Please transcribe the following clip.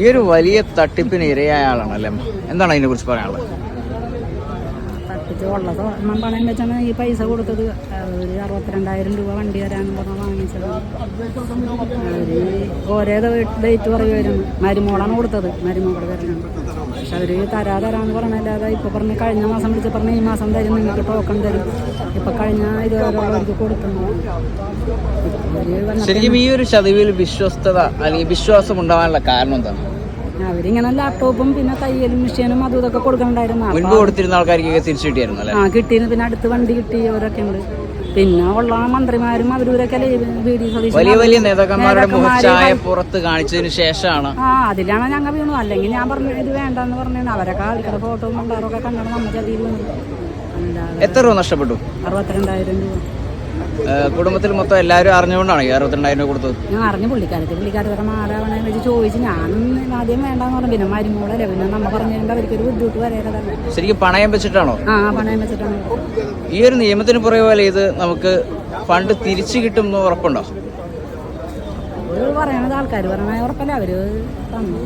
ഈ ഒരു വലിയ തട്ടിപ്പിന് ഇരയായ ആളാണല്ലേ, എന്താണ് അതിനെ കുറിച്ച് പറയാനുള്ളത്? തട്ടിച്ച് ഉള്ള സ്വർണ്ണം പണയം വെച്ചാണ് ഈ പൈസ കൊടുത്തത്. ഒരു 62,000 രൂപ വണ്ടി തരാമെന്ന് പറഞ്ഞാൽ വാങ്ങിച്ചത്. ഓരോ ഡേറ്റ് പറയുമായിരുന്നു. മരുമോളാണ് കൊടുത്തത്, മരുമോളെ വരണം. പക്ഷെ അവർ തരാന്ന് പറഞ്ഞല്ലാതെ ഇപ്പൊ പറഞ്ഞ് കഴിഞ്ഞ മാസം വിളിച്ച് പറഞ്ഞ് ഈ മാസം തരും, നിങ്ങൾക്ക് ടോക്കൺ തരും. ഇപ്പൊ കഴിഞ്ഞ ഇതുവരെയുള്ളവർക്ക് കൊടുക്കുന്നു. ശരിക്കും ഈ ഒരു ചതിവിൽ വിശ്വസ്തത അല്ലെങ്കിൽ വിശ്വാസം ഉണ്ടാവാനുള്ള കാരണം എന്താണ്? അവരിങ്ങനെ ലാപ്ടോപ്പും പിന്നെ തയ്യലും മെഷീനും അതും ഇതൊക്കെ കൊടുക്കണ്ടായിരുന്നു. മുൻപ് കൊടുത്തിരുന്ന ആൾക്കാർക്ക് തിരിച്ചു കിട്ടിയായിരുന്നു അല്ലേ? കിട്ടിയിരുന്നു. പിന്നെ അടുത്ത് വണ്ടി കിട്ടിയവരൊക്കെ ഉണ്ട്. പിന്നെ ഉള്ള മന്ത്രിമാരും അവരൂരൊക്കെ വലിയ വലിയ നേതാക്കന്മാരുടെ മുഖച്ഛായ പുറത്ത് കാണിച്ചതിന് ശേഷമാണ് അതിലാണ് ഞങ്ങൾ വീണു. അല്ലെങ്കിൽ ഞാൻ പറഞ്ഞു ഇത് വേണ്ടെന്ന് പറഞ്ഞു. അവരൊക്കെ ആൾക്കാരുടെ ഫോട്ടോ മണ്ടാറൊക്കെ കണ്ടാണ് നമ്മൾ ചതിയിൽ വന്നത്. എത്ര രൂപ നഷ്ടപ്പെട്ടു? 62,000 രൂപ. കുടുംബത്തിൽ മൊത്തം എല്ലാവരും അറിഞ്ഞുകൊണ്ടാണ് 62,000 രൂപ കൊടുത്തത്? ഞാൻ അറിഞ്ഞു. പുള്ളിക്കാരത്തൊക്കെ മാറാവണെ വെച്ച് ചോദിച്ച് ഞാൻ ആദ്യം വേണ്ടാന്ന് പറഞ്ഞു. പിന്നെ മരുമോളല്ലേ, പിന്നെ നമ്മ പറഞ്ഞു തരുമ്പോൾ അവർക്കൊരു ബുദ്ധിമുട്ട് വരേണ്ടതല്ല. ശരിക്കും പണയം വെച്ചിട്ടാണോ? പണയം വെച്ചിട്ടാണ്. ഈ ഒരു നിയമത്തിന് പുറകെ പോലെ ഇത് നമുക്ക് ഫണ്ട് തിരിച്ചു കിട്ടും എന്ന് ഉറപ്പുണ്ടോ? പറയണത് ആൾക്കാർ പറയണ ഉറപ്പല്ല, അവര് തന്നു.